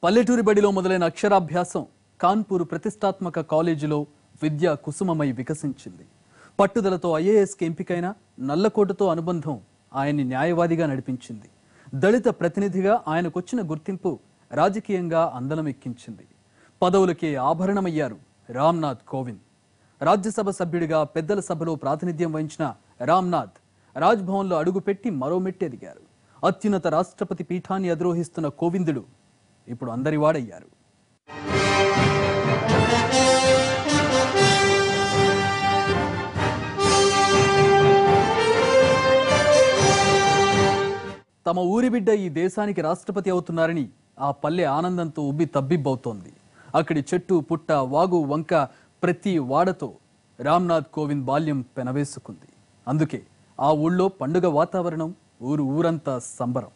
పల్లెటూరి బడిలో మొదలైన అక్షరాభ్యాసం కాన్పూర్ ప్రతిష్టాత్మక కాలేజీలో విద్యా కుసుమమై వికసించింది. పట్టుదలతో ఐఏఎస్కి ఎంపికైన నల్లకోటతో అనుబంధం ఆయన్ని న్యాయవాదిగా నడిపించింది. దళిత ప్రతినిధిగా ఆయనకొచ్చిన గుర్తింపు రాజకీయంగా అందలమెక్కించింది. పదవులకే ఆభరణమయ్యారు రామ్నాథ్ కోవింద్. రాజ్యసభ సభ్యుడిగా పెద్దల సభలో ప్రాతినిధ్యం వహించిన రామ్నాథ్ రాజ్భవన్లో అడుగుపెట్టి మరో మెట్టెదిగారు. అత్యున్నత రాష్ట్రపతి పీఠాన్ని అధిరోహిస్తున్న కోవిందుడు ఇప్పుడు అందరివాడయ్యారు. తమ ఊరి బిడ్డ ఈ దేశానికి రాష్ట్రపతి అవుతున్నారని ఆ పల్లె ఆనందంతో ఉబ్బి తబ్బిబ్బవుతోంది. అక్కడి చెట్టు పుట్ట వాగు వంక ప్రతి వాడతో రామ్నాథ్ కోవింద్ బాల్యం పెనవేసుకుంది. అందుకే ఆ ఊళ్ళో పండుగ వాతావరణం, ఊరంతా సంబరం.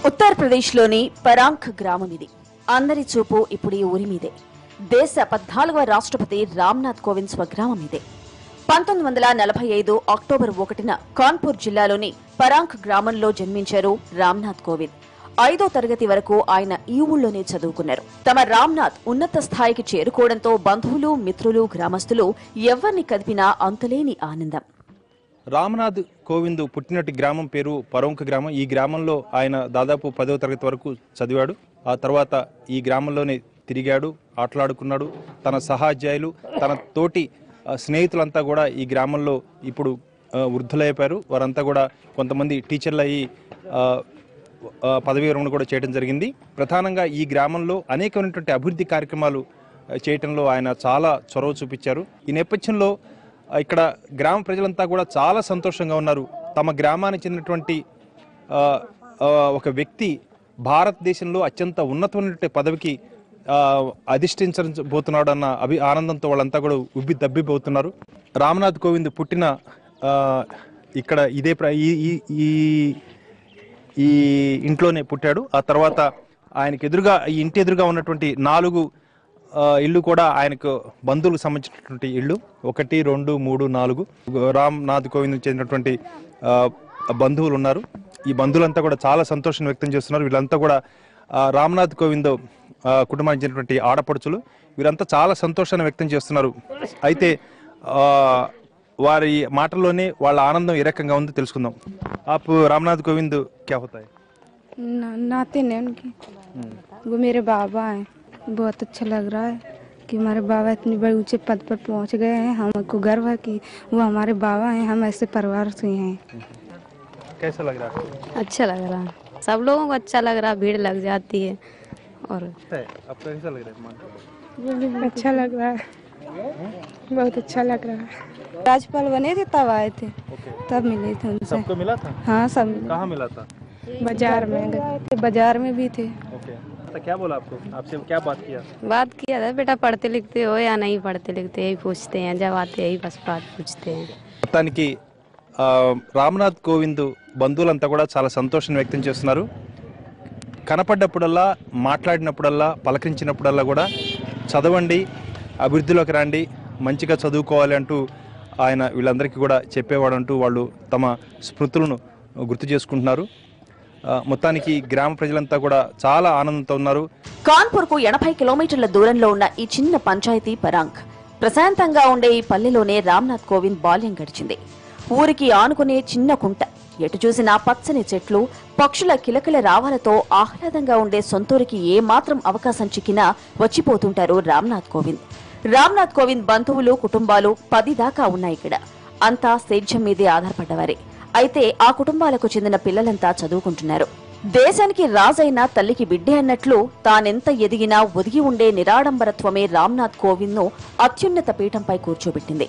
ఉత్తరప్రదేశ్లోని పరాంఖ్ గ్రామం ఇది. అందరి చూపు ఇప్పుడు ఈ ఊరి మీదే. దేశ 14వ రాష్ట్రపతి రామ్నాథ్ కోవింద్ స్వగ్రామం ఇదే. 1945 అక్టోబర్ 1న కాన్పూర్ జిల్లాలోని పరాంఖ్ గ్రామంలో జన్మించారు రామ్నాథ్ కోవింద్. 5వ తరగతి వరకు ఆయన ఈ ఊళ్ళోనే చదువుకున్నారు. తమ రామ్నాథ్ ఉన్నత స్థాయికి చేరుకోవడంతో బంధువులు, మిత్రులు, గ్రామస్తులు ఎవరిని కదిపినా అంతులేని ఆనందం. రామ్నాథ్ కోవింద్ పుట్టినట్టు గ్రామం పేరు పరోంఖ్ గ్రామం. ఈ గ్రామంలో ఆయన దాదాపు 10వ తరగతి వరకు చదివాడు. ఆ తర్వాత ఈ గ్రామంలోనే తిరిగాడు, ఆటలాడుకున్నాడు. తన సహాధ్యాయులు, తన తోటి స్నేహితులంతా కూడా ఈ గ్రామంలో ఇప్పుడు వృద్ధులైపోయారు. వారంతా కూడా కొంతమంది టీచర్లు అయ్యి పదవీ విరమణ కూడా చేయడం జరిగింది. ప్రధానంగా ఈ గ్రామంలో అనేకమైనటువంటి అభివృద్ధి కార్యక్రమాలు చేయటంలో ఆయన చాలా చొరవ చూపించారు. ఈ నేపథ్యంలో ఇక్కడ గ్రామ ప్రజలంతా కూడా చాలా సంతోషంగా ఉన్నారు. తమ గ్రామానికి చెందినటువంటి ఒక వ్యక్తి భారతదేశంలో అత్యంత ఉన్నతమైనటువంటి పదవికి అధిష్ఠించబోతున్నాడు అన్న ఆనందంతో వాళ్ళంతా కూడా ఉబ్బి దబ్బిపోతున్నారు. రామ్నాథ్ కోవింద్ పుట్టిన ఇక్కడ ఇదే ఈ ఇంట్లోనే పుట్టాడు. ఆ తర్వాత ఆయనకు ఎదురుగా, ఈ ఇంటి ఎదురుగా ఉన్నటువంటి 4 ఇల్లు కూడా ఆయనకు బంధువులకు సంబంధించినటువంటి ఇల్లు. 1, 2, 3, 4 రామ్నాథ్ కోవింద్ చెందినటువంటి బంధువులు ఉన్నారు. ఈ బంధువులంతా కూడా చాలా సంతోషం వ్యక్తం చేస్తున్నారు. వీళ్ళంతా కూడా రామ్నాథ్ కోవింద్ కుటుంబానికి చెందినటువంటి ఆడపడుచులు. వీరంతా చాలా సంతోషాన్ని వ్యక్తం చేస్తున్నారు. అయితే వారి మాటల్లోనే వాళ్ళ ఆనందం ఏ రకంగా ఉందో తెలుసుకుందాం. आप रामनाथ कोविंद क्या होता है? नाते ने उनकी वो मेरे बाबा हैं. बहुत अच्छा लग रहा है कि हमारे बाबा इतनी बड़े ऊंचे पद पर पहुंच गए हैं. हमको गर्व है कि वो हमारे बाबा हैं. हम ऐसे परिवार से हैं. कैसा लग रहा है? अच्छा लग रहा है. सब लोगों को अच्छा लग रहा है. भीड़ लग जाती है. और आपको कैसा लग रहा है? अच्छा लग रहा है. बहुत अच्छा लग रहा है. राजपाल बने थे तब आए थे. तब मिले थे उनसे. सबको मिला था? हाँ, सब मिले. कहाँ मिला था? बाजार में गए थे. बाजार में भी थे. तो क्या बोला आपको? आपसे क्या बात किया था बेटा पढ़ते लिखते हो या नहीं पढ़ते लिखते, यही पूछते हैं. जब आते यही बस बात पूछते हैं. మొత్తానికి రామ్నాథ్ కోవింద్ బంధువులంతా కూడా చాలా సంతోషాన్ని వ్యక్తం చేస్తున్నారు. కనపడ్డప్పుడల్లా, మాట్లాడినప్పుడల్లా, పలకరించినప్పుడల్లా కూడా చదవండి, అభివృద్ధిలోకి రండి, మంచిగా చదువుకోవాలి అంటూ ఆయన వీళ్ళందరికీ కూడా చెప్పేవాడు అంటూ వాళ్ళు తమ స్మృతులను గుర్తు చేసుకుంటున్నారు. మొత్తానికి గ్రామ ప్రజలంతా కూడా చాలా ఆనందంతో ఉన్నారు. కాన్పూర్కు 80 కిలోమీటర్ల దూరంలో ఉన్న ఈ చిన్న పంచాయతీ పరాంఖ్. ప్రశాంతంగా ఉండే ఈ పల్లెలోనే రామ్నాథ్ కోవింద్ బాల్యం గడిచింది. ఊరికి ఆనుకునే చిన్న కుంట, ఎటు చూసినా పచ్చని చెట్లు, పక్షుల కిలకిల రావాలతో ఆహ్లాదంగా ఉండే సొంతూరికి ఏమాత్రం అవకాశం చిక్కినా వచ్చిపోతుంటారు రామ్నాథ్ కోవింద్. రామ్నాథ్ కోవింద్ బంధువులు, కుటుంబాలు 10 దాకా ఉన్నాయి ఇక్కడ. అంతా సేద్యం మీదే ఆధారపడ్డవారే. అయితే ఆ కుటుంబాలకు చెందిన పిల్లలంతా చదువుకుంటున్నారు. దేశానికి రాజైన తల్లికి బిడ్డే అన్నట్లు తానెంత ఎదిగినా ఒదిగి ఉండే నిరాడంబరత్వమే రామ్నాథ్ కోవింద్ ను అత్యున్నత పీఠంపై కూర్చోబెట్టింది.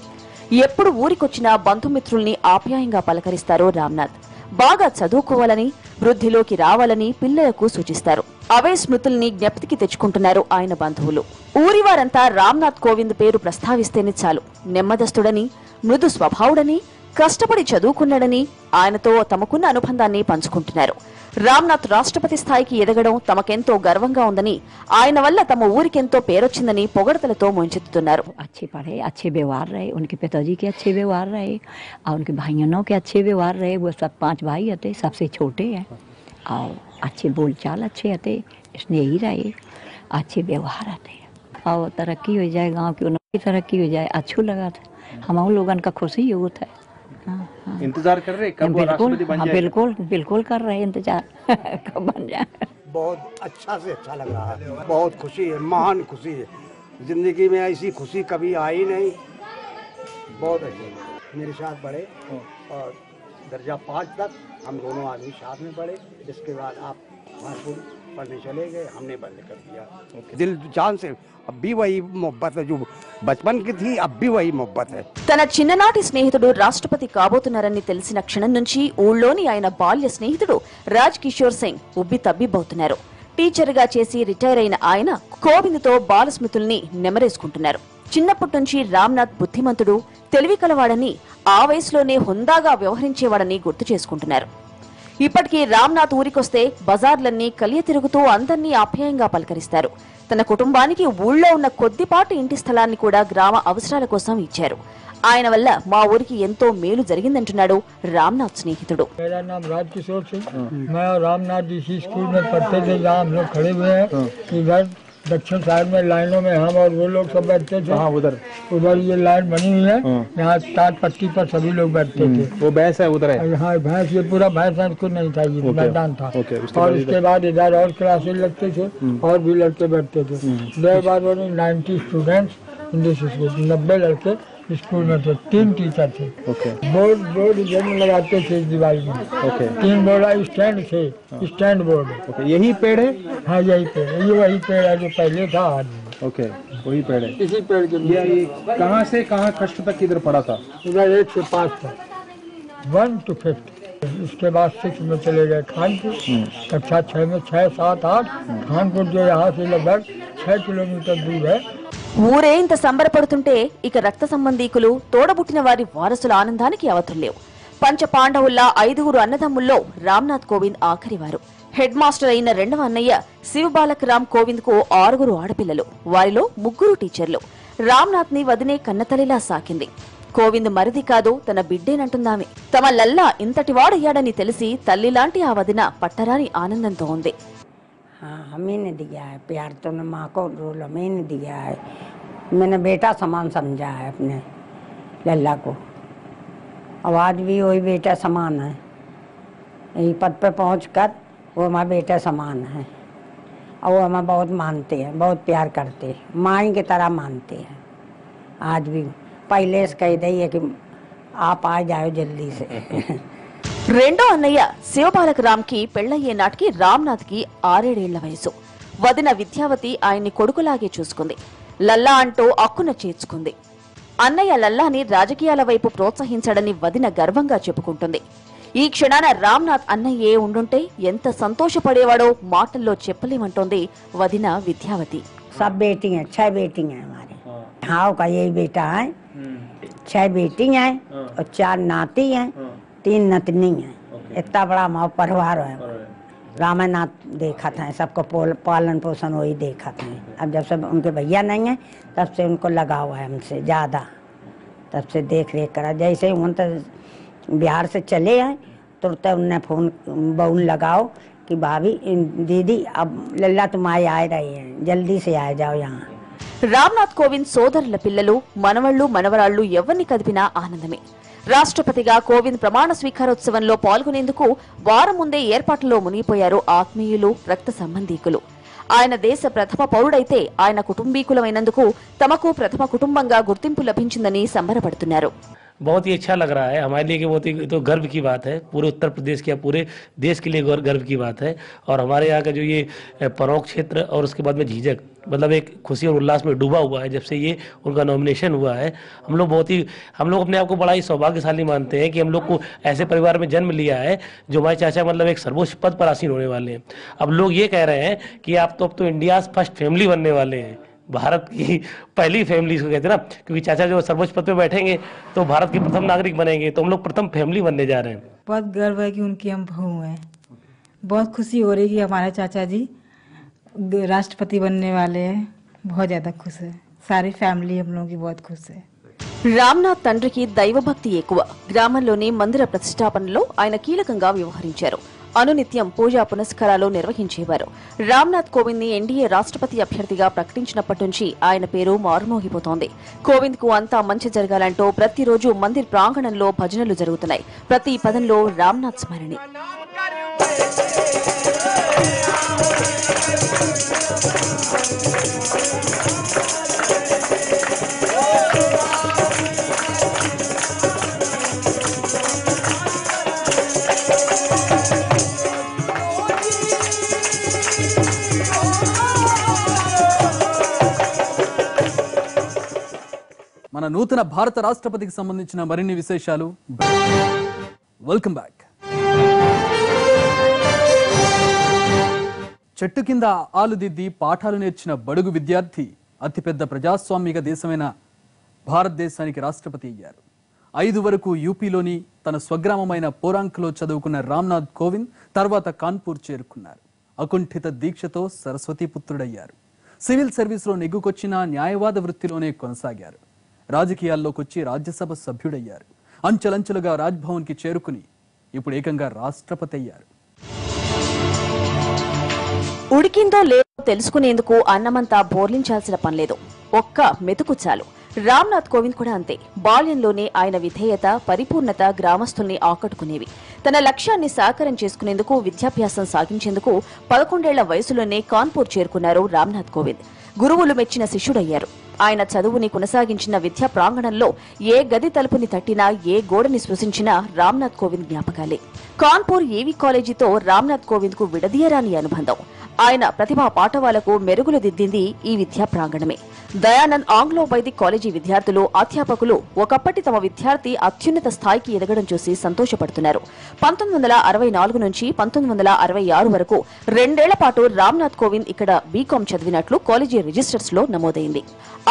ఎప్పుడు ఊరికొచ్చినా బంధుమిత్రుల్ని ఆప్యాయంగా పలకరిస్తారు రామ్నాథ్. బాగా చదువుకోవాలని, వృద్ధిలోకి రావాలని పిల్లలకు సూచిస్తారు. అవే స్మృతుల్ని జ్ఞప్తికి తెచ్చుకుంటున్నారు ఆయన బంధువులు. ఊరివారంతా రామ్నాథ్ కోవింద్ పేరు ప్రస్తావిస్తేనే చాలు నెమ్మదస్తుడని, మృదు స్వభావుడని, కష్టపడి చదువుకున్నాడని ఆయనతో తమకున్న అనుబంధాన్ని పంచుకుంటున్నారు. రామ్నాథ్ రాష్ట్రపతి స్థాయికి ఎదగడం తమకెంతో గర్వంగా ఉందని, ఆయన వల్ల తమ ఊరికెంతో పేరొచ్చిందని పొగడతలతో ముంచెత్తుతున్నారు. अच्छे पढ़े, अच्छे व्यवहार रहे, उनके पिताजी के अच्छे व्यवहार रहे और उनके भाइयों के अच्छे व्यवहार रहे. वो सब 5 भाई थे, सबसे छोटे हैं और अच्छे बोलचाल अच्छे आते, स्नेही रहे, अच्छे व्यवहार आते और तरक्की हो जाए, गांव की उन्नति तरक्की हो जाए, अच्छा लगा था। हम लोगन का खुशी होता है। हाँ, इंतजार कर रहे कब वो बिल्कुल, राष्ट्रपति बन हाँ, जाएगा? बिल्कुल बिल्कुल कर रहे हैं इंतजार कब बन जाए। बहुत अच्छा से अच्छा लग रहा है, बहुत खुशी है, महान खुशी है। जिंदगी में ऐसी खुशी कभी आई नहीं। बहुत अच्छी, मेरे साथ बढ़े और दर्जा 5 तक हम दोनों आदमी साथ में पढ़े। इसके बाद आप महापुर पढ़ने चले गए, हमने बंद कर दिया। दिल जान से अब भी वही मोहब्बत है जो बचपन की थी, अब भी वही मोहब्बत है। తన చిన్ననాటి స్నేహితుడు రాష్ట్రపతి కాబోతున్నారని తెలిసిన క్షణం నుంచి ఊళ్ళోని ఆయన బాల్య స్నేహితుడు రాజ్ కిషోర్ సింగ్ ఉబ్బి తబ్బిబ్బవుతున్నారు. టీచర్గా చేసి రిటైర్ అయిన ఆయన కోవింద్తో బాల స్మృతుల్ని నెమరేసుకుంటున్నారు. చిన్నప్పటి నుంచి రామ్నాథ్ బుద్ధిమంతుడు, తెలివి కలవాడని, ఆ వయసులోనే హుందాగా వ్యవహరించేవాడని గుర్తు చేసుకుంటున్నారు. ఇప్పటికీ రామ్నాథ్ ఊరికొస్తే బజార్లన్నీ కలియ తిరుగుతూ అందర్నీ ఆప్యాయంగా పలకరిస్తారు. తన కుటుంబానికి ఊళ్ళో ఉన్న కొద్దిపాటి ఇంటి స్థలాన్ని కూడా గ్రామ అవసరాల కోసం ఇచ్చారు. ఆయన వల్ల మా ఊరికి ఎంతో మేలు జరిగిందంటున్నాడు రామ్నాథ్ స్నేహితుడు. मेरा नाम राज किशोर सिंह, मैं और रामनाथ जी इसी स्कूल में पढ़ते थे जहाँ हम लोग खड़े हुए हैं। इधर दक्षिण साइड में लाइनों में हम और वो लोग सब बैठते थे। उधर ये लाइन बनी हुई है, यहाँ टाट पट्टी पर सभी लोग बैठते थे। वो भैंस है उधर है? हाँ, भैंस, ये पूरा भैंस कुछ नहीं था, ये मैदान था। और उसके बाद इधर और क्लासेस लगते थे और भी लड़के बैठते थे। देर बाद 90 स्टूडेंट्स इन दिस स्कूल, 90 लड़के स्कूल में थे, 3 टीचर थे। बोर्ड इधर लगाते थे इस दीवार में। 3 बोर्ड स्टैंड थे, स्टैंड बोर्ड। यही पेड़ है? हाँ, यही पेड़, ये वही पेड़ है जो पहले था। ओके, वही पेड़ है। इसी पेड़ के ये कहाँ से कहाँ कष्ट तक इधर पड़ा था? इधर 1 से 5 तक, 1 to 5। इसके बाद 6 में चले गए खानपुर, कक्षा 6 में 6, 7, 8। खानपुर जो यहाँ से लगभग 6 किलोमीटर दूर है। ఊరే ఇంత సంబరపడుతుంటే ఇక రక్త సంబంధీకులు, తోడబుట్టిన వారి వారసుల ఆనందానికి అవతుల్లేవు. పంచ పాండవుల్లా 5గురు అన్నదమ్ముల్లో రామ్నాథ్ కోవింద్ ఆఖరివారు. హెడ్ మాస్టర్ అయిన రెండవ అన్నయ్య శివబాలక్ రామ్ కోవింద్ కు 6గురు ఆడపిల్లలు, వారిలో 3 టీచర్లు. రామ్నాథ్ ని వదినే కన్నతల్లిలా సాకింది. కోవింద్ మరిది కాదు, తన బిడ్డేనంటుందామె. తమ లల్లా ఇంతటివాడయ్యాడని తెలిసి తల్లిలాంటి ఆ వదిన పట్టరాని ఆనందంతో ఉంది. हाँ, हमें ने दिया है प्यार, तो ने माँ को रोल हमें ने दिया है। मैंने बेटा समान समझा है अपने लल्ला को। आवाज भी वही बेटा समान है। यही पद पे पहुंचकर वो हमारे बेटा समान है और वो हमें बहुत मानते हैं, बहुत प्यार करते हैं, माँ की तरह मानते हैं। आज भी पहले से कह दी है कि आप आ जाओ जल्दी से। రెండో అన్నయ్య శివబాలక్ రామ్ కి పెళ్లయ్యే నాటికి రామ్నాథ్ కి 6 ఏళ్ల వయసు. వదిన విద్యావతి ఆయన్ని కొడుకులాగే చూసుకుంది. లల్లా అంటూ అక్కున చేర్చుకుంది. అన్నయ్య లల్లాని రాజకీయాల వైపు ప్రోత్సహించడని వదిన గర్వంగా చెప్పుకుంటుంది. ఈ క్షణాన రామ్నాథ్ అన్నయ్యే ఉండుంటే ఎంత సంతోషపడేవాడో మాటల్లో చెప్పలేమంటోంది వదిన విద్యావతి. सब बेटी हैं, 6 बेटी हैं हमारे। हाँ का यही बेटा है, 6 बेटी हैं और 4 नाती हैं, 3 नतनी हैं। इतना बड़ा हमारा परिवार है। रामानाथ देखा था, सबको पालन पोषण वही देखा था। अब जब सब उनके भैया नहीं है तब से उनको लगा हुआ है हमसे ज़्यादा, तब से देख रेख करा। जैसे ही उन बिहार से चले आए तुरंत उनने फोन बहून लगाओ कि भाभी दीदी अब लल्ला तुम आ रही हैं, जल्दी से आ जाओ यहाँ। రామ్నాథ్ కోవింద్ సోదరుల పిల్లలు, మనవళ్లు, మనవరాళ్లు ఎవరిని కదిపినా ఆనందమే. రాష్ట్రపతిగా కోవింద్ ప్రమాణ స్వీకారోత్సవంలో పాల్గొనేందుకు వారం ముందే ఏర్పాట్లలో మునిగిపోయారు ఆత్మీయులు, రక్త సంబంధీకులు. ఆయన దేశ ప్రథమ పౌరుడైతే ఆయన కుటుంబీకులమైనందుకు తమకు ప్రథమ కుటుంబంగా గుర్తింపు లభించిందని సంబరపడుతున్నారు. बहुत ही अच्छा लग रहा है हमारे लिए कि बहुत ही तो गर्व की बात है, पूरे उत्तर प्रदेश की, पूरे देश के लिए गर्व की बात है। और हमारे यहाँ का जो ये परौंक क्षेत्र और उसके बाद में झीझक मतलब एक खुशी और उल्लास में डूबा हुआ है जब से ये उनका नॉमिनेशन हुआ है। हम लोग अपने आप को बड़ा ही सौभाग्यशाली मानते हैं कि हम लोग को ऐसे परिवार में जन्म लिया है जो हमारे चाचा मतलब एक सर्वोच्च पद पर आसीन होने वाले हैं। अब लोग ये कह रहे हैं कि आप तो इंडिया फर्स्ट फैमिली बनने वाले हैं, भारत की पहली फैमिली इसको कहते हैं ना, क्योंकि चाचा जो सर्वोच्च पद पे बैठेंगे तो भारत के प्रथम नागरिक बनेंगे, तो हम लोग प्रथम फैमिली बनने जा रहे हैं। बहुत गर्व है कि उनकी हम बहू हैं। बहुत खुशी हो रही है कि हमारे चाचा जी राष्ट्रपति बनने वाले हैं। बहुत ज़्यादा खुश है, सारी फैमिली हम लोगों की बहुत खुश है। రామ్నాథ్ తండ్రికి దైవభక్తి ఎక్కువ. గ్రామంలోని మందిర ప్రతిష్టాపనలో ఆయన కీలకంగా వ్యవహరించారు. అనునిత్యం పూజా పునస్కారాలు నిర్వహించేవారు. రామ్నాథ్ కోవింద్ ని ఎన్డీఏ రాష్ట్రపతి అభ్యర్థిగా ప్రకటించినప్పటి నుంచి ఆయన పేరు మారుమోగిపోతోంది. కోవింద్ కు అంతా మంచి జరగాలంటూ ప్రతిరోజు మందిర్ ప్రాంగణంలో భజనలు జరుగుతున్నాయి. ప్రతి పదంలో రామ్నాథ్ స్మరణి. మన నూతన భారత రాష్ట్రపతికి సంబంధించిన మరిన్ని విశేషాలు. Welcome back. చెట్టు కింద ఆలుదిద్ది పాఠాలు నేర్చిన బడుగు విద్యార్థి అతిపెద్ద ప్రజాస్వామిక దేశమైన భారతదేశానికి రాష్ట్రపతి అయ్యారు. 5 వరకు యూపీలోని తన స్వగ్రామమైన పోరాంక్లో చదువుకున్న రామ్నాథ్ కోవింద్ తర్వాత కాన్పూర్ చేరుకున్నారు. అకుంఠిత దీక్షతో సరస్వతీ పుత్రుడయ్యారు. సివిల్ సర్వీస్లో నెగ్గుకొచ్చిన న్యాయవాద వృత్తిలోనే కొనసాగారు. రాజకీయాల్లోకొచ్చి రాజ్యసభ సభ్యుడయ్యారు. అంచెలంచెలుగా రాజ్భవన్కి చేరుకుని ఇప్పుడు ఏకంగా రాష్ట్రపతి అయ్యారు. ఉడికిందో లేదో తెలుసుకునేందుకు అన్నమంతా బోర్లించాల్సిన పనిలేదు, ఒక్క మెతుకు చాలు. రామ్నాథ్ కోవింద్ కూడా అంతే. బాల్యంలోనే ఆయన విధేయత, పరిపూర్ణత గ్రామస్తుల్ని ఆకట్టుకునేవి. తన లక్ష్యాన్ని సాకారం చేసుకునేందుకు విద్యాభ్యాసం సాగించేందుకు 11 ఏళ్ల వయసులోనే కాన్పూర్ చేరుకున్నారు రామ్నాథ్ కోవింద్. గురువులు మెచ్చిన శిష్యుడయ్యారు. ఆయన చదువుని కొనసాగించిన విద్యా ప్రాంగణంలో ఏ గది తలుపుని తట్టినా, ఏ గోడని స్పృశించినా రామ్నాథ్ కోవింద్ జ్ఞాపకాలే. కాన్పూర్ ఏవీ కాలేజీతో రామ్నాథ్ కోవింద్ కు విడదీయరాని అనుబంధం. ఆయన ప్రతిభా పాఠవాలకు మెరుగులు దిద్దింది ఈ విద్యా ప్రాంగణమే. దయానంద్ ఆంగ్లో వైదిక్ కాలేజీ విద్యార్థులు, అధ్యాపకులు ఒకప్పటి తమ విద్యార్థి అత్యున్నత స్థాయికి ఎదగడం చూసి సంతోషపడుతున్నారు. 1964 నుంచి 1966 వరకు 2 ఏళ్ల పాటు రామ్నాథ్ కోవింద్ ఇక్కడ బీకాం చదివినట్లు కాలేజీ రిజిస్టర్స్ లో నమోదైంది.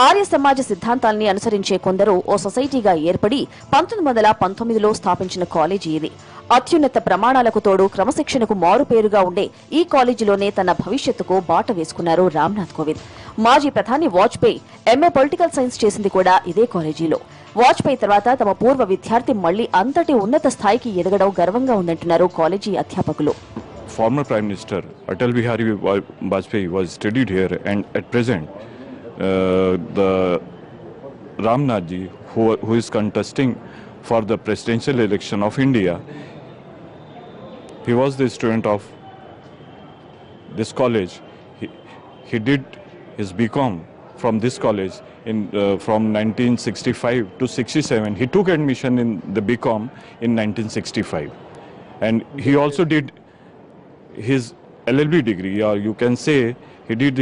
ఆర్య సమాజ సిద్ధాంతాల్ని అనుసరించే కొందరు ఓ సొసైటీగా ఏర్పడి 1919లో స్థాపించిన కాలేజీ ఇది. అత్యున్నత ప్రమాణాలకు తోడు క్రమశిక్షణకు మారుపేరుగా ఉండే ఈ కాలేజీలోనే తన భవిష్యత్తుకు బాట వేసుకున్నారు రామ్నాథ్ కోవింద్. మాజీ ప్రధాని వాజ్పేయి ఎంఏ పొలిటికల్ సైన్స్ చేసింది కూడా ఇదే కాలేజీలో. వాజ్పేయి తర్వాత తమ పూర్వ విద్యార్థి మళ్లీ అంతటి ఉన్నత స్థాయికి ఎదగడం గర్వంగా ఉందంటున్నారు కాలేజీ అధ్యాపకులు. Former Prime Minister Atal Bihari Vajpayee was studied here, and at present the Ramnath ji, who is contesting for the presidential election of India, he was the student of this college. He did his BCom from this college from 1965 to 67. He took admission in the BCom in 1965, and he also did his LLB degree, or you can say he did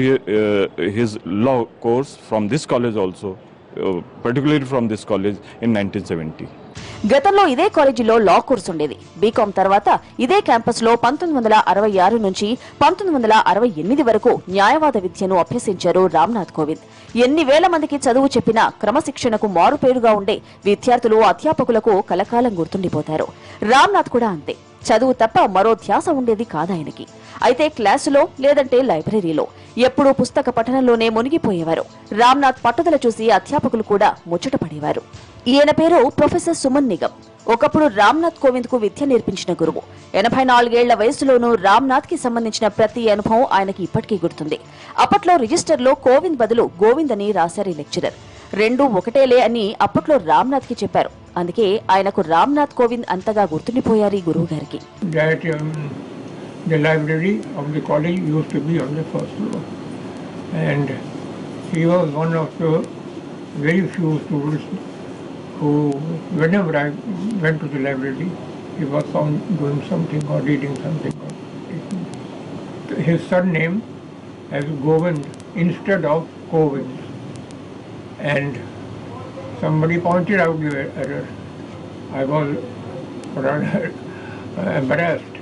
his law course from this college also, particularly from this college in 1970. గతంలో ఇదే కాలేజీలో law course ఉండేది. BCom తర్వాత ఇదే campus లో 1966 నుంచి 1968 వరకు న్యాయవాద విద్యను అభ్యసించారు రామ్నాథ్ కోవింద్. ఎన్ని వేల మందికి చదువు చెప్పినా క్రమశిక్షణకు మారుపేరుగా ఉండే విద్యార్థులు, అధ్యాపకులకు కలకాలం గుర్తుండిపోతారు. రామ్నాథ్ కూడా అంతే. చదువు తప్ప మరో ధ్యాస ఉండేది కాదాయనకి. అయితే క్లాసులో లేదంటే లైబ్రరీలో ఎప్పుడూ పుస్తక పఠనంలోనే మునిగిపోయేవారు. రామ్నాథ్ పట్టుదల చూసి అధ్యాపకులు కూడా ముచ్చటపడేవారు. ఈయన పేరు ప్రొఫెసర్ సుమన్ నిగమ్. ఒకప్పుడు రామ్నాథ్ కోవింద్ కు విద్య నేర్పించిన గురువు. 84 ఏళ్ల వయసులోనూ రామ్నాథ్ కి సంబంధించిన ప్రతి అనుభవం ఆయనకి ఇప్పటికీ గుర్తుంది. అప్పట్లో రిజిస్టర్లో కోవింద్ బదులు గోవింద్ అని రాశారు లెక్చరర్. 2 ఒకటేలే అని అప్పట్లో రామ్నాథ్ కి చెప్పారు. అందుకే ఆయనకు రామ్నాథ్ కోవింద్ అంతగా గుర్తుండిపోయారు ఈ గురువు గారికి. The library of the college used to be on the first floor, and he was one of the very few students who, whenever I went to the library, he was found doing something or reading something. His surname as Govind instead of Kovind, and somebody pointed out the error. I was rather embarrassed.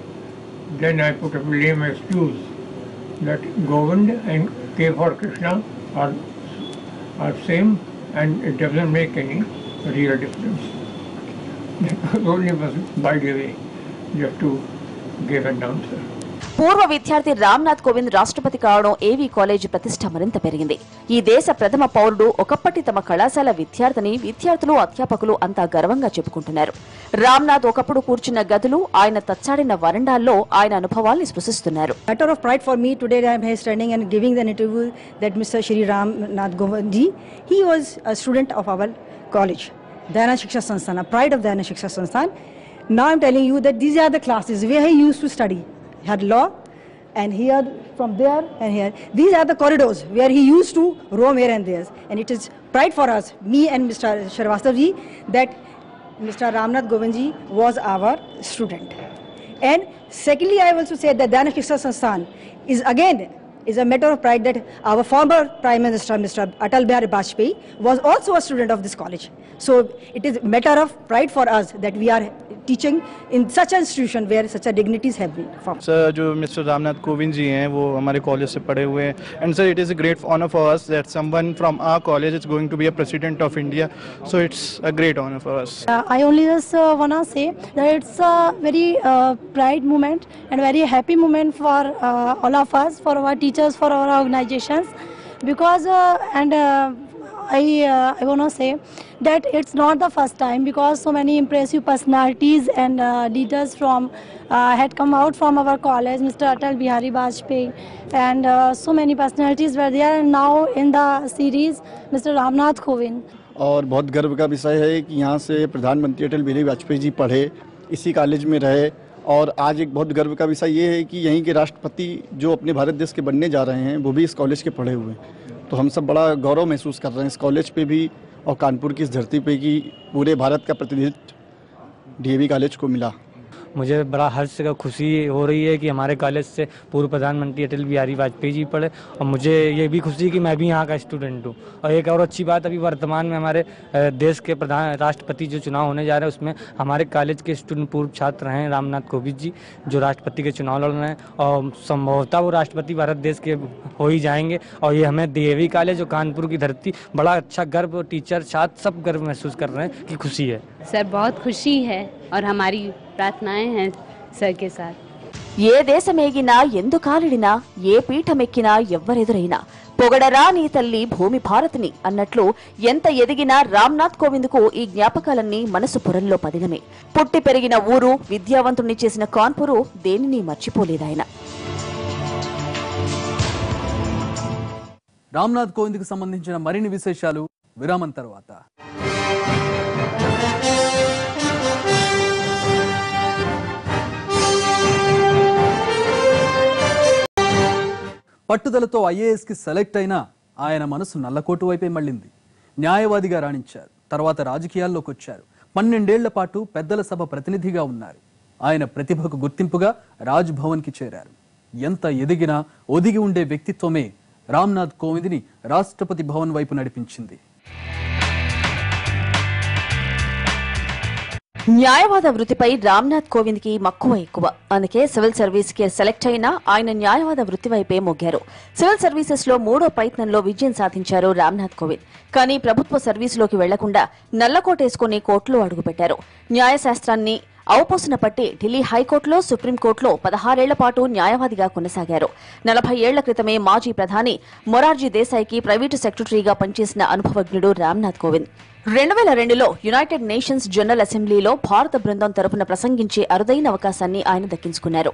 Then I put up a lame excuse that Govind and K for Krishna are same, and it doesn't make any real difference. That only was by the way, just to give an answer. పూర్వ విద్యార్థి రామ్నాథ్ కోవింద్ రాష్ట్రపతి కావడం ఏవీ college ప్రతిష్ట మరింత పెరిగింది. ఈ దేశ ప్రథమ పౌరుడు, ఒకప్పటి తమ కళాశాల విద్యార్థిని విద్యార్థులు, అధ్యాపకులు అంతా గర్వంగా చెప్పుకుంటున్నారు. రామ్నాథ్ ఒకప్పుడు కూర్చున్న గదులు, ఆయన తచ్చాడిన వరండాల్లో ఆయన అనుభవాల్ని స్పృశిస్తున్నారు. Matter of pride for me today, I am here standing and giving the interview that Mr. Shri Ramnath Kovind ji, he was a student of our college, Dhyana Shiksha Sansthan, a pride of Dhyana Shiksha Sansthan. Now I am telling you that these are the classes where he used to study. He had law, and here, from there and here. These are the corridors where he used to roam here and there. And it is pride for us, me and Mr. Sharvastav ji, that Mr. Ramnath Kovind ji was our student. And secondly, I also say that Dhyana Shiksha Sansthan is a matter of pride that our former Prime Minister, Mr. Atal Bihari Vajpayee, was also a student of this college. So it is a matter of pride for us that we are teaching in such an institution where such a dignities have been formed. Sir जो mister Ramnath Kovind ji हैं वो हमारे college से पढ़े हुए हैं and sir it is a great honour for us that someone from our college is going to be a president of India so it's a great honour for us. I only just wanna say that it's a very pride moment and very happy moment for all of us, for our teachers, for our organizations, because I want to say that it's not the first time, because so many impressive personalities and leaders from had come out from our college, Mr. Atal Bihari Vajpayee, and so many personalities were there, and now in the series Mr. Ramnath Kovind. और बहुत गर्व का विषय है कि यहाँ से प्रधानमंत्री अटल बिहारी वाजपेयी जी पढ़े, इसी कॉलेज में रहे, और आज एक बहुत गर्व का विषय ये है कि यहीं के राष्ट्रपति जो अपने भारत देश के बनने जा रहे हैं वो भी इस कॉलेज के पढ़े हुए हैं. तो हम सब बड़ा गौरव महसूस कर रहे हैं इस कॉलेज पे भी और कानपुर की इस धरती पे कि पूरे भारत का प्रतिनिधित्व डीएवी कॉलेज को मिला. मुझे बड़ा हर्ष का खुशी हो रही है कि हमारे कॉलेज से पूर्व प्रधानमंत्री अटल बिहारी वाजपेयी जी पढ़े, और मुझे ये भी खुशी कि मैं भी यहाँ का स्टूडेंट हूँ. और एक और अच्छी बात, अभी वर्तमान में हमारे देश के राष्ट्रपति जो चुनाव होने जा रहे हैं उसमें हमारे कॉलेज के स्टूडेंट पूर्व छात्र हैं रामनाथ कोविंद जी, जो राष्ट्रपति के चुनाव लड़ रहे हैं, और संभवतः वो राष्ट्रपति भारत देश के हो ही जाएंगे. और ये हमें डीएवी कॉलेज और कानपुर की धरती बड़ा अच्छा गर्व, टीचर छात्र सब गर्व महसूस कर रहे हैं कि खुशी है. सर बहुत खुशी है और हमारी प्रार्थनाएं हैं सर के साथ. ఏ దేశమేగినా ఎందుకాలిడినా ఏ పీఠమెక్కినా ఎవ్వరెదురైనా పొగడరా నీ తల్లి భూమి భారతిని అన్నట్లు ఎంత ఎదిగినా రామ్నాథ్ కోవింద్కు ఈ జ్ఞాపకాలన్నీ మనసు పొరల్లో పదిలమే. పుట్టి పెరిగిన ఊరు, విద్యావంతుణ్ణి చేసిన కాన్పురు దేనిని మర్చిపోలేదాయన. రామ్నాథ్ కోవింద్కు సంబంధించిన మరిన్ని విశేషాలు విరామం తర్వాత. పట్టుదలతో ఐఏఎస్కి సెలెక్ట్ అయినా ఆయన మనసు నల్లకోటు వైపే మళ్ళింది. న్యాయవాదిగా రాణించారు, తర్వాత రాజకీయాల్లోకి వచ్చారు. 12 ఏళ్ల పాటు పెద్దల సభ ప్రతినిధిగా ఉన్నారు. ఆయన ప్రతిభకు గుర్తింపుగా రాజ్ భవన్కి చేరారు. ఎంత ఎదిగినా ఒదిగి ఉండే వ్యక్తిత్వమే రామ్నాథ్ కోవింద్ని రాష్ట్రపతి భవన్ వైపు నడిపించింది. న్యాయవాద వృత్తిపై రామ్నాథ్ కోవింద్ కి మక్కువ ఎక్కువ. అందుకే సివిల్ సర్వీస్ కి సెలెక్ట్ అయినా ఆయన న్యాయవాద వృత్తి వైపే మొగ్గారు. సివిల్ సర్వీసెస్ లో 3వ ప్రయత్నంలో విజయం సాధించారు రామ్నాథ్ కోవింద్. కానీ ప్రభుత్వ సర్వీసులోకి వెళ్లకుండా నల్లకోటేసుకుని కోర్టులో అడుగుపెట్టారు. న్యాయశాస్త్రాన్ని అవపోసన పట్టి ఢిల్లీ హైకోర్టులో, సుప్రీంకోర్టులో 16 ఏళ్ల పాటు న్యాయవాదిగా కొనసాగారు. 40 ఏళ్ల క్రితమే మాజీ ప్రధాని మొరార్జీ దేశాయ్కి ప్రైవేటు సెక్రటరీగా పనిచేసిన అనుభవజ్ఞుడు రామ్నాథ్ కోవింద్. 2002లో యునైటెడ్ నేషన్స్ జనరల్ అసెంబ్లీలో భారత బృందం తరపున ప్రసంగించే అరుదైన అవకాశాన్ని ఆయన దక్కించుకున్నారు.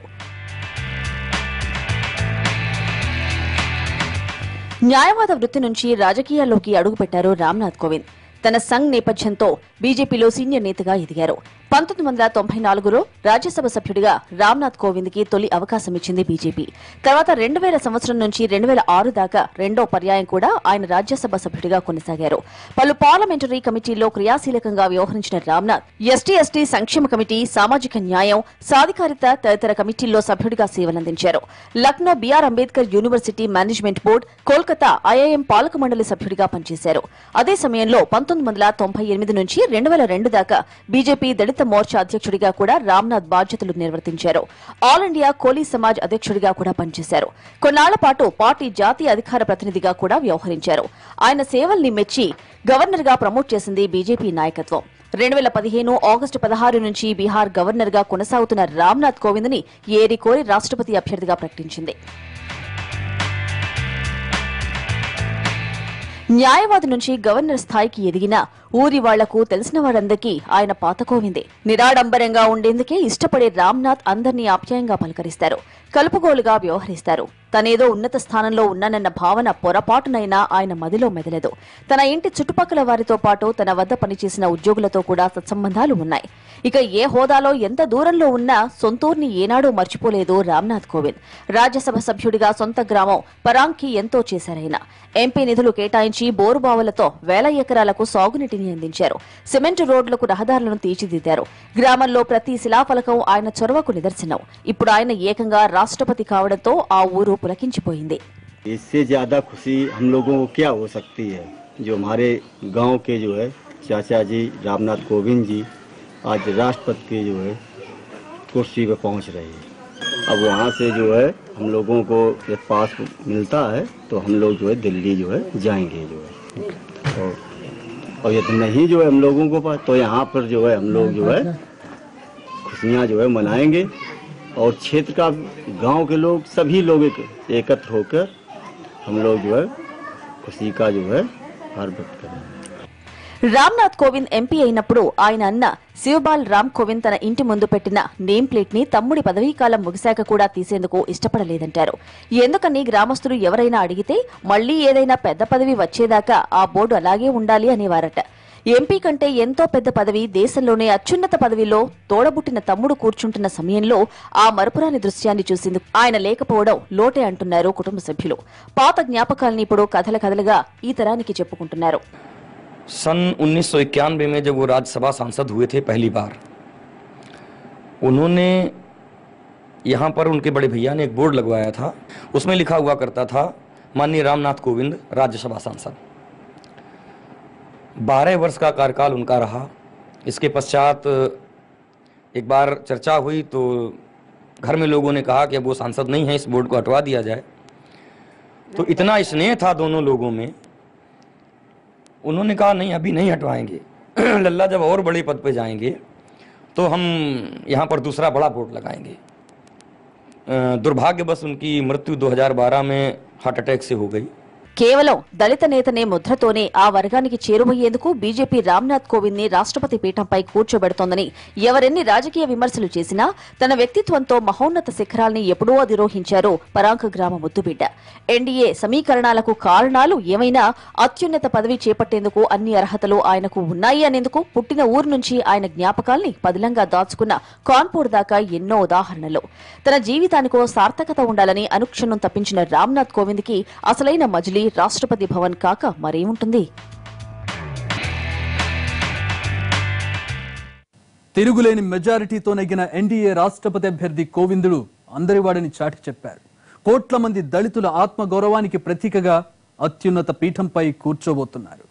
న్యాయవాద వృత్తి నుంచి రాజకీయాల్లోకి అడుగుపెట్టారు రామ్నాథ్ కోవింద్. తన సంఘ్ నేపథ్యంతో బీజేపీలో సీనియర్ నేతగా ఎదిగారు. 1994లో రాజ్యసభ సభ్యుడిగా రామ్నాథ్ కోవింద్కి తొలి అవకాశం ఇచ్చింది బీజేపీ. తర్వాత 2000 సంవత్సరం నుంచి 2006 దాకా రెండో పర్యాయం కూడా ఆయన రాజ్యసభ సభ్యుడిగా కొనసాగారు. పలు పార్లమెంటరీ కమిటీల్లో క్రియాశీలకంగా వ్యవహరించిన రామ్నాథ్ ఎస్టీ సంక్షేమ కమిటీ, సామాజిక న్యాయం, సాధికారిత తదితర కమిటీల్లో సభ్యుడిగా సేవలందించారు. Lucknow BR Ambedkar university management board, Kolkata IIM పాలక మండలి సభ్యుడిగా పనిచేశారు. అదే సమయంలో 1998 నుంచి 2002 దాకా బీజేపీ దళిత మోర్చా అధ్యక్షుడిగా కూడా రామ్నాథ్ బాధ్యతలు నిర్వర్తించారు. ఆల్ ఇండియా కోలీ సమాజ్ అధ్యక్షుడిగా కూడా పనిచేశారు. కొన్నాళ్ల పాటు పార్టీ జాతీయ అధికార ప్రతినిధిగా కూడా వ్యవహరించారు. ఆయన సేవల్ని మెచ్చి గవర్నర్ గా ప్రమోట్ చేసింది బీజేపీ నాయకత్వం. 2015 ఆగస్టు 16 నుంచి బీహార్ గవర్నర్ గా కొనసాగుతున్న రామ్నాథ్ కోవింద్ ని ఏరికోరి రాష్ట్రపతి అభ్యర్థిగా ప్రకటించింది. న్యాయవాది నుంచి గవర్నర్ స్థాయికి ఎదిగిన ఊరి వాళ్లకు తెలిసిన వారందరికీ ఆయన పాత కోవిందే. నిరాడంబరంగా ఉండేందుకే ఇష్టపడే రామ్నాథ్ అందర్నీ ఆప్యాయంగా పలకరిస్తారు, కలుపుగోలుగా వ్యవహరిస్తారు. తనేదో ఉన్నత స్థానంలో ఉన్నానన్న భావన పొరపాటునైనా ఆయన మదిలో మెదలదు. తన ఇంటి చుట్టుపక్కల వారితో పాటు తన వద్ద పనిచేసిన ఉద్యోగులతో కూడా సత్సంబంధాలు ఉన్నాయి. ఇక ఏ హోదాలో ఎంత దూరంలో ఉన్నా సొంతూర్ని ఏనాడూ మర్చిపోలేదు రామ్నాథ్ కోవింద్. రాజ్యసభ సభ్యుడిగా సొంత గ్రామం పరాంక్కి ఎంతో చేశారాయన. ఎంపీ నిధులు కేటాయించి బోరుబావులతో వేల ఎకరాలకు సాగునీటిని అందించారు. సిమెంట్ రోడ్లకు రహదారులను తీర్చిదిద్దారు. గ్రామంలో ప్రతి శిలాఫలకం ఆయన చొరవకు నిదర్శనం. ఇప్పుడు ఆయన ఏకంగా రాష్ట్రపతి కావడంతో ఆ ఊరు పులకించిపోయింది. इससे ज्यादा खुशी हम लोगों को क्या हो सकती है, जो हमारे गांव के जो है चाचा जी रामनाथ कोविंद जी आज राष्ट्रपति के जो है कुर्सी पे पहुंच रहे हैं। अब वहां से जो है हम लोगों को जब पास मिलता है तो हम लोग जो है दिल्ली जो है जाएंगे जो है, और यदि नहीं जो है हम लोगों को पास तो यहाँ पर जो है हम लोग जो है खुशियाँ जो है मनाएंगे और क्षेत्र का गांव के लोग सभी लोग एकत्र होकर हम लोग जो है खुशी का जो है हर व्यक्त करेंगे। రామ్నాథ్ కోవింద్ ఎంపీ అయినప్పుడు ఆయన అన్న శివబాల్ రామ్ కోవింద్ తన ఇంటి ముందు పెట్టిన నేమ్ ప్లేట్ ని తమ్ముడి పదవీకాలం ముగిశాక కూడా తీసేందుకు ఇష్టపడలేదంటారు. ఎందుకని గ్రామస్తులు ఎవరైనా అడిగితే మళ్లీ ఏదైనా పెద్ద పదవి వచ్చేదాకా ఆ బోర్డు అలాగే ఉండాలి అనేవారట. ఎంపీ కంటే ఎంతో పెద్ద పదవి, దేశంలోనే అత్యున్నత పదవిలో తోడబుట్టిన తమ్ముడు కూర్చుంటున్న సమయంలో ఆ మరపురాని దృశ్యాన్ని చూసేందుకు ఆయన లేకపోవడం లోటే అంటున్నారు కుటుంబ సభ్యులు. పాత జ్ఞాపకాల్ని ఇప్పుడు కథలుగా ఈ తరానికి చెప్పుకుంటున్నారు. सन 1991 में जब वो राज्यसभा सांसद हुए थे पहली बार, उन्होंने यहाँ पर उनके बड़े भैया ने एक बोर्ड लगवाया था, उसमें लिखा हुआ करता था माननीय रामनाथ कोविंद राज्यसभा सांसद। 12 वर्ष का कार्यकाल उनका रहा। इसके पश्चात एक बार चर्चा हुई तो घर में लोगों ने कहा कि अब वो सांसद नहीं है, इस बोर्ड को हटवा दिया जाए। तो इतना स्नेह था दोनों लोगों में, उन्होंने कहा नहीं अभी नहीं हटवाएंगे, लल्ला जब और बड़े पद पे जाएंगे तो हम यहाँ पर दूसरा बड़ा बोर्ड लगाएंगे। दुर्भाग्यवश उनकी मृत्यु 2012 में हार्ट अटैक से हो गई। కేవలం దళిత నేతనే ముద్రతోనే ఆ వర్గానికి చేరువయ్యేందుకు బీజేపీ రామ్నాథ్ కోవింద్ ని రాష్ట్రపతి పీఠంపై కూర్చోబెడుతోందని ఎవరెన్ని రాజకీయ విమర్శలు చేసినా తన వ్యక్తిత్వంతో మహోన్నత శిఖరాల్ని ఎప్పుడూ అధిరోహించారు పరాంక్ గ్రామ ముద్దుబిడ్డ. ఎన్డీఏ సమీకరణాలకు కారణాలు ఏమైనా అత్యున్నత పదవి చేపట్టేందుకు అన్ని అర్హతలు ఆయనకు ఉన్నాయి అనేందుకు పుట్టిన ఊరు నుంచి ఆయన జ్ఞాపకాల్ని పదిలంగా దాచుకున్న కాన్పూర్ దాకా ఎన్నో ఉదాహరణలు. తన జీవితానికో సార్థకత ఉండాలని అనుక్షణం తప్పించిన రామ్నాథ్ కోవింద్ కి అసలైన మజిలీ రాష్ట్రపతి భవన్ కాక మరేముంటుంది? తిరుగులేని మెజారిటీతో నెగ్గిన ఎన్డీఏ రాష్ట్రపతి అభ్యర్థి కోవిందుడు అందరివాడని చాటి చెప్పారు. కోట్ల మంది దళితుల ఆత్మగౌరవానికి ప్రతీకగా అత్యున్నత పీఠంపై కూర్చోబోతున్నారు.